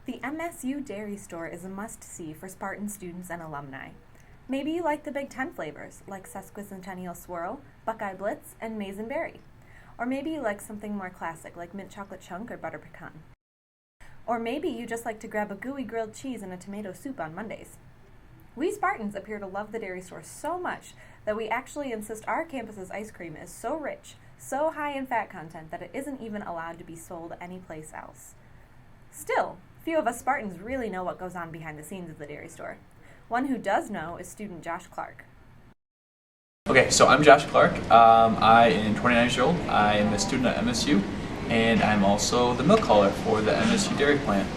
The MSU Dairy Store is a must-see for Spartan students and alumni. Maybe you like the Big Ten flavors, like Sesquicentennial Swirl, Buckeye Blitz, and Maize and Berry. Or maybe you like something more classic, like Mint Chocolate Chunk or Butter Pecan. Or maybe you just like to grab a gooey grilled cheese and a tomato soup on Mondays. We Spartans appear to love the Dairy Store so much that we actually insist our campus's ice cream is so rich, so high in fat content that it isn't even allowed to be sold anyplace else. Still, few of us Spartans really know what goes on behind the scenes of the Dairy Store. One who does know is student Josh Clark. Okay, so I'm Josh Clark. I am 29 years old. I am a student at MSU, and I'm also the milk hauler for the MSU dairy plant.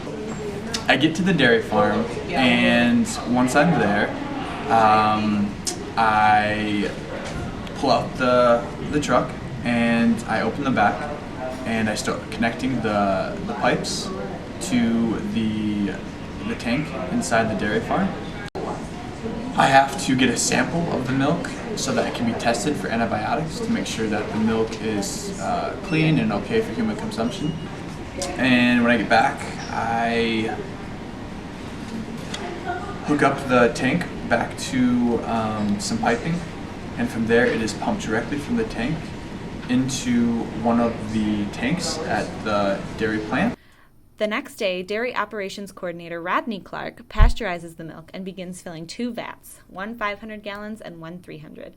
I get to the dairy farm, and once I'm there, I pull out the truck, and I open the back, and I start connecting the pipes to the tank inside the dairy farm. I have to get a sample of the milk so that it can be tested for antibiotics to make sure that the milk is clean and okay for human consumption. And when I get back, I hook up the tank back to some piping, and from there it is pumped directly from the tank into one of the tanks at the dairy plant. The next day, Dairy Operations Coordinator Rodney Clark pasteurizes the milk and begins filling 2 vats, one 500 gallons and one 300.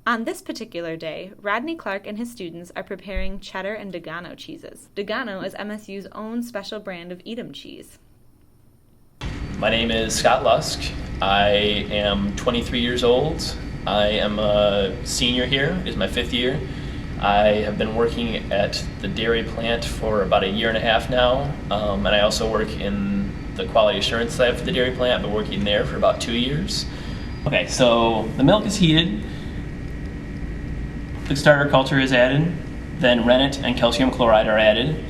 On this particular day, Rodney Clark and his students are preparing cheddar and Degano cheeses. Degano is MSU's own special brand of Edam cheese. My name is Scott Lusk. I am 23 years old. I am a senior here. It is my 5th year. I have been working at the dairy plant for about 1.5 years now, and I also work in the quality assurance lab for the dairy plant. I've been working there for about 2 years. Okay, so the milk is heated, the starter culture is added, then rennet and calcium chloride are added.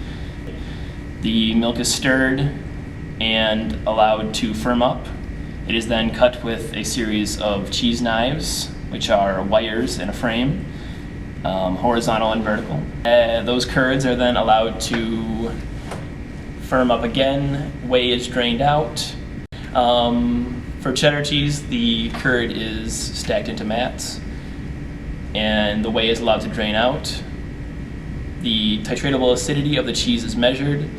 The milk is stirred and allowed to firm up. It is then cut with a series of cheese knives, which are wires in a frame. Horizontal and vertical. Those curds are then allowed to firm up again. Whey is drained out. For cheddar cheese, the curd is stacked into mats, and the whey is allowed to drain out. The titratable acidity of the cheese is measured.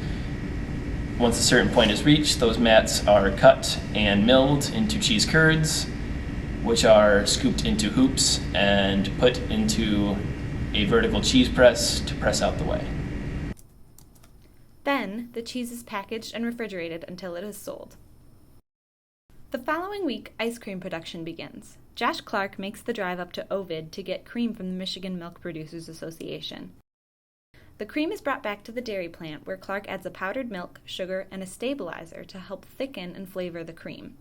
Once a certain point is reached, those mats are cut and milled into cheese curds, which are scooped into hoops and put into a vertical cheese press to press out the whey. Then, the cheese is packaged and refrigerated until it is sold. The following week, ice cream production begins. Josh Clark makes the drive up to Ovid to get cream from the Michigan Milk Producers Association. The cream is brought back to the dairy plant, where Clark adds a powdered milk, sugar, and a stabilizer to help thicken and flavor the cream.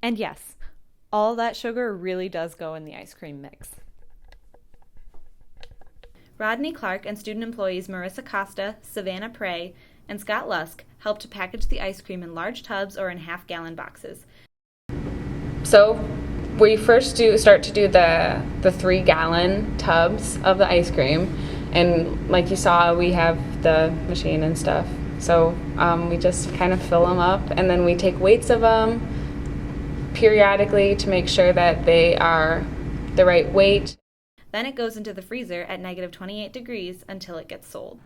And yes, all that sugar really does go in the ice cream mix. Rodney Clark and student employees Marissa Costa, Savannah Prey, and Scott Lusk help to package the ice cream in large tubs or in half-gallon boxes. So we first start to do the 3-gallon tubs of the ice cream, and like you saw, we have the machine and stuff. So we just kind of fill them up, and then we take weights of them periodically to make sure that they are the right weight. Then it goes into the freezer at -28 degrees until it gets sold.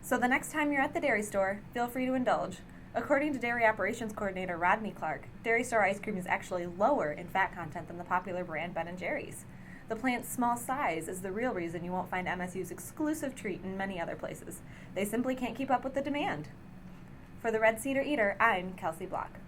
So the next time you're at the dairy store, feel free to indulge. According to Dairy Operations Coordinator Rodney Clark, Dairy Store ice cream is actually lower in fat content than the popular brand Ben & Jerry's. The plant's small size is the real reason you won't find MSU's exclusive treat in many other places. They simply can't keep up with the demand. For the Red Cedar Eater, I'm Kelsey Block.